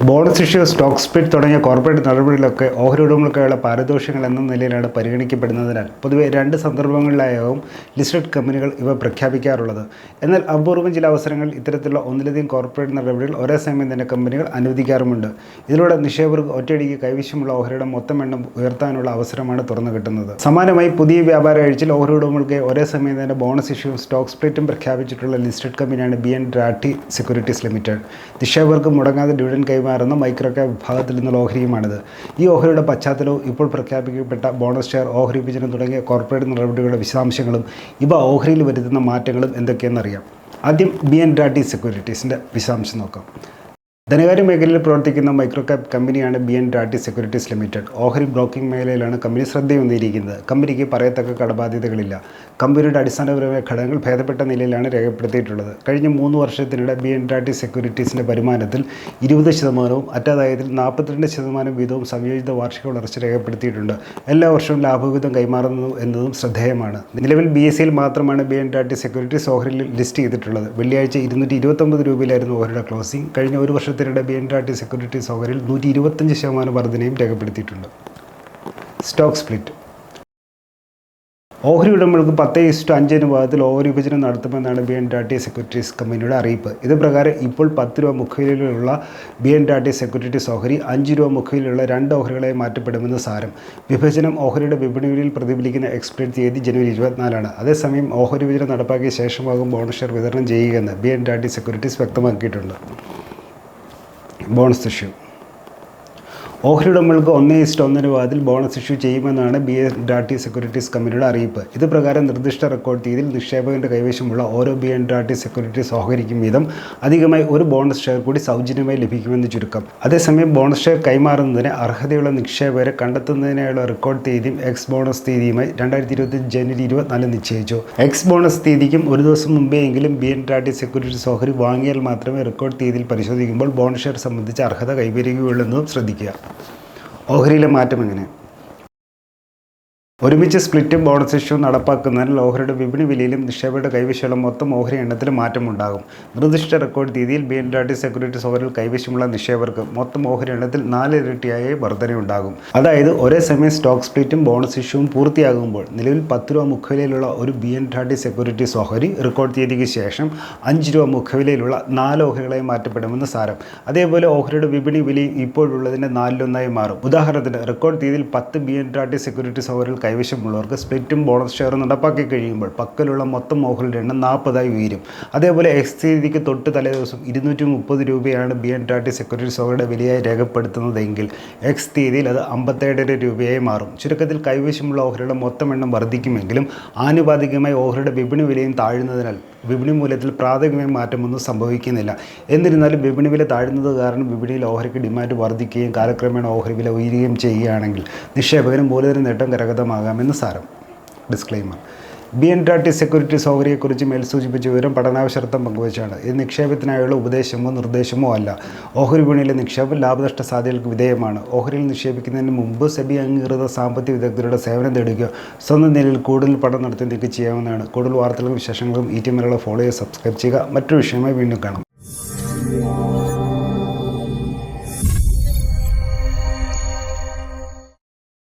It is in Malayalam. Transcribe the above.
ബോണസ് ഇഷ്യൂ, സ്റ്റോക്ക് സ്പ്ലിറ്റ് തുടങ്ങിയ കോർപ്പറേറ്റ് നടപടികളൊക്കെ ഓഹരി ഉടമകൾക്കായുള്ള പാരിതോഷികങ്ങൾ എന്ന നിലയിലാണ് പരിഗണിക്കപ്പെടുന്നതിനാൽ പൊതുവെ രണ്ട് സന്ദർഭങ്ങളിലായാവും ലിസ്റ്റഡ് കമ്പനികൾ ഇവ പ്രഖ്യാപിക്കാറുള്ളത്. എന്നാൽ അപൂർവം ചില അവസരങ്ങളിൽ ഇത്തരത്തിലുള്ള ഒന്നിലധികം കോർപ്പറേറ്റ് നടപടികൾ ഒരേ സമയം തന്നെ കമ്പനികൾ അനുവദിക്കാറുമുണ്ട്. ഇതിലൂടെ നിക്ഷേപകർക്ക് ഒറ്റയടിക്ക് കൈവശമുള്ള ഓഹരിയുടെ മൊത്തം എണ്ണം ഉയർത്താനുള്ള അവസരമാണ് തുറന്നു കിട്ടുന്നത്. സമാനമായി പുതിയ വ്യാപാര ആഴ്ചയിൽ ഓഹരി ഉടമകൾക്ക് ഒരേ സമയം തന്നെ ബോണസ് ഇഷ്യൂവും സ്റ്റോക്ക് സ്പ്ലിറ്റും പ്രഖ്യാപിച്ചിട്ടുള്ള ലിസ്റ്റഡ് കമ്പനിയാണ് BN Rathi Securities Limited. നിക്ഷേപകർക്ക് മുടങ്ങാതെ ഡിവിഡൻഡ് കൈമാറുന്ന മൈക്രോ ക്യാപ് വിഭാഗത്തിൽ നിന്നുള്ള ഓഹരിയുമാണിത്. ഈ ഓഹരിയുടെ പശ്ചാത്തലവും ഇപ്പോൾ പ്രഖ്യാപിക്കപ്പെട്ട ബോണസ് ഷെയർ, ഓഹരി വിഭജനം തുടങ്ങിയ കോർപ്പറേറ്റ് നടപടികളുടെ വിശദാംശങ്ങളും ഇവ ഓഹരിയിൽ വരുത്തുന്ന മാറ്റങ്ങളും എന്തൊക്കെയെന്നറിയാം. ആദ്യം BN Rathi സെക്യൂരിറ്റീസിൻ്റെ വിശദാംശം നോക്കാം. ധനകാര്യ മേഖലയിൽ പ്രവർത്തിക്കുന്ന മൈക്രോ ക്യാപ് കമ്പനിയാണ് BN Rathi Securities Limited. ഓഹരി ബ്രോക്കിംഗ് മേഖലയിലാണ് കമ്പനി ശ്രദ്ധയൊന്നിരിക്കുന്നത്. കമ്പനിക്ക് പറയത്തക്ക കടബാധ്യതകളില്ല. കമ്പനിയുടെ അടിസ്ഥാനപരമായ ഘടകങ്ങൾ ഭേദപ്പെട്ട നിലയിലാണ് രേഖപ്പെടുത്തിയിട്ടുള്ളത്. കഴിഞ്ഞ 3 വർഷത്തിനിടെ BN Rathi സെക്യൂരിറ്റീസിൻ്റെ വരുമാനത്തിൽ 20%, അറ്റാദായത്തിൽ 42% വീതവും സംയോജിത വാർഷിക വളർച്ച രേഖപ്പെടുത്തിയിട്ടുണ്ട്. എല്ലാ വർഷവും ലാഭവിഹിതം കൈമാറുന്നു എന്നതും ശ്രദ്ധേയമാണ്. നിലവിൽ BSEയിൽ മാത്രമാണ് BN Rathi സെക്യൂരിറ്റീസ് ഓഹരിയിൽ ലിസ്റ്റ് ചെയ്തിട്ടുള്ളത്. വെള്ളിയാഴ്ച 229 രൂപയിലായിരുന്നു ഓഹരിയുടെ ക്ലോസിംഗ്. കഴിഞ്ഞ ഒരു വർഷത്തിനിടെ BN Rathi സെക്യൂരിറ്റീസ് ഓഹരിയിൽ 125% വർധനയും രേഖപ്പെടുത്തിയിട്ടുണ്ട്. Stock split. ഓഹരി ഉടമകൾക്ക് 10:5 അനുപാതത്തിൽ ഓഹരി വിഭജനം നടത്തുമെന്നാണ് BN Rathi സെക്യൂരിറ്റീസ് കമ്പനിയുടെ അറിയിപ്പ്. ഇത് പ്രകാരം ഇപ്പോൾ 10 രൂപ മുഖവിലയിലുള്ള BN Rathi സെക്യൂരിറ്റീസ് ഓഹരി 5 രൂപ മുഖവിലയുള്ള 2 ഓഹരികളായി മാറ്റപ്പെടുമെന്ന് സാരം. വിഭജനം ഓഹരിയുടെ വിപണി വിലയിൽ പ്രതിഫലിക്കുന്ന എക്സ്പയറി തീയതി ജനുവരി 24 അതേസമയം ഓഹരി വിഭജനം നടപ്പാക്കിയ ശേഷമാകും ബോണസ് ഷെയർ വിതരണം ചെയ്യുകയെന്ന് BN Rathi സെക്യൂരിറ്റീസ് വ്യക്തമാക്കിയിട്ടുണ്ട്. Bonus issue. ഓഹരി ഉടമകൾക്ക് 1:1 അനുപാതത്തിൽ ബോണസ് ഇഷ്യൂ ചെയ്യുമെന്നാണ് BN Rathi സെക്യൂരിറ്റീസ് കമ്പനിയുടെ അറിയിപ്പ്. ഇത് പ്രകാരം നിർദ്ദിഷ്ട റെക്കോർഡ് തീയതിയിൽ നിക്ഷേപകന്റെ കൈവശമുള്ള ഓരോ BN Rathi സെക്യൂരിറ്റീസ് ഓഹരിക്കും വീതം അധികമായി ഒരു ബോണസ് ഷെയർ കൂടി സൗജന്യമായി ലഭിക്കുമെന്ന് ചുരുക്കം. അതേസമയം ബോണസ് ഷെയർ കൈമാറുന്നതിന് അർഹതയുള്ള നിക്ഷേപകരെ കണ്ടെത്തുന്നതിനായുള്ള റെക്കോർഡ് തീയതിയും എക്സ് ബോണസ് തീയതിയുമായി 2025 ജനുവരി 24 നിശ്ചയിച്ചു. എക്സ് ബോണസ് തീയതിക്കും ഒരു ദിവസം മുമ്പെങ്കിലും BN Rathi സെക്യൂരിറ്റീസ് ഓഹരി വാങ്ങിയാൽ മാത്രമേ റെക്കോർഡ് തീയതിയിൽ പരിശോധിക്കുമ്പോൾ ബോണസ് ഷെയർ സംബന്ധിച്ച അർഹത കൈവരികയുള്ളെന്നും ശ്രദ്ധിക്കുക. ഓഹരിയിലെ മാറ്റം എങ്ങനെ? ഒരുമിച്ച് സ്പ്ലിറ്റും ബോണസ് ഇഷ്യൂവും നടപ്പാക്കുന്നതിനാൽ ഓഹരിയുടെ വിപണി വിലയിലും നിക്ഷേപകരുടെ കൈവശമുള്ള മൊത്തം ഓഹരി എണ്ണത്തിലും മാറ്റം ഉണ്ടാകും. നിർദ്ദിഷ്ട റെക്കോർഡ് തീയതിയിൽ BN Rathi സെക്യൂരിറ്റീസ് ഓഹരിയിൽ കൈവശമുള്ള നിക്ഷേപകർക്ക് മൊത്തം ഓഹരി എണ്ണത്തിൽ 4 ഇരട്ടിയായി വർധനയുണ്ടാകും. അതായത് ഒരേ സമയം സ്റ്റോക്ക് സ്പ്ലിറ്റും ബോണസ് ഇഷ്യൂവും പൂർത്തിയാകുമ്പോൾ നിലവിൽ 10 രൂപ മുഖവിലയിലുള്ള ഒരു BN Rathi സെക്യൂരിറ്റീസ് ഓഹരി റെക്കോർഡ് തീയതിക്ക് ശേഷം 5 രൂപ മുഖവിലയിലുള്ള 4 ഓഹരികളായി മാറ്റപ്പെടുമെന്ന് സാരം. അതേപോലെ ഓഹരിയുടെ വിപണി വിലയും ഇപ്പോഴുള്ളതിൻ്റെ 4-1 മാറും. ഉദാഹരണത്തിന് റെക്കോർഡ് തീയതിയിൽ 10 BN Rathi സെക്യൂരിറ്റീസ് ഓഹരികൾ കൈവശമുള്ളവർക്ക് സ്പ്ലിറ്റും ബോണസ് ഷെയറും നടപ്പാക്കി കഴിയുമ്പോൾ പക്കലുള്ള മൊത്തം ഓഹരിയുടെ എണ്ണം 40 ഉയരും. അതേപോലെ എക്സ് തീയതിക്ക് തൊട്ട് തലേദിവസം 230 രൂപയാണ് BN Rathi സെക്യൂരിറ്റീസ് ഓഹരിയുടെ വിലയായി രേഖപ്പെടുത്തുന്നതെങ്കിൽ എക്സ് തീയതിയിൽ അത് 57 രൂപയായി മാറും. ചുരുക്കത്തിൽ കൈവശമുള്ള ഓഹരിയുടെ മൊത്തം എണ്ണം വർദ്ധിക്കുമെങ്കിലും ആനുപാതികമായി ഓഹരിയുടെ വിപണി വിലയും താഴുന്നതിനാൽ വിപണി മൂല്യത്തിൽ പ്രാഥമികമായ മാറ്റമൊന്നും സംഭവിക്കുന്നില്ല. എന്നിരുന്നാലും വിപണി വില താഴുന്നത് കാരണം വിപണിയിൽ ഓഹരിക്ക് ഡിമാൻഡ് വർദ്ധിക്കുകയും കാലക്രമേണ ഓഹരി വില ഉയരുകയും ചെയ്യുകയാണെങ്കിൽ നിക്ഷേപകന് മൂലധന നേട്ടം കരഗതമാകാമെന്ന് സാരം. ഡിസ്ക്ലെയിമർ. BN Rathi സെക്യൂരിറ്റീസ് ഓഹരിയെക്കുറിച്ച് മേൽ സൂചിപ്പിച്ച വിവരം പഠനാവശ്യർത്ഥം പങ്കുവച്ചാണ്. ഇത് നിക്ഷേപത്തിനായുള്ള ഉപദേശമോ നിർദ്ദേശമോ അല്ല. ഓഹരി വിപണിയിലെ നിക്ഷേപം ലാഭനഷ്ട സാധ്യതകൾക്ക് വിധേയമാണ്. ഓഹരിയിൽ നിക്ഷേപിക്കുന്നതിന് മുമ്പ് SEBI അംഗീകൃത സാമ്പത്തിക വിദഗ്ധരുടെ സേവനം തേടുകയോ സ്വന്തം നിലയിൽ കൂടുതൽ പഠനം നടത്തി നിങ്ങൾക്ക് ചെയ്യാവുന്നതാണ്. കൂടുതൽ വാർത്തകളും വിശേഷങ്ങളും ET മലയാളം ഫോളോ ചെയ്യുക, സബ്സ്ക്രൈബ് ചെയ്യുക. മറ്റൊരു വിഷയമായി വീണ്ടും കാണാം.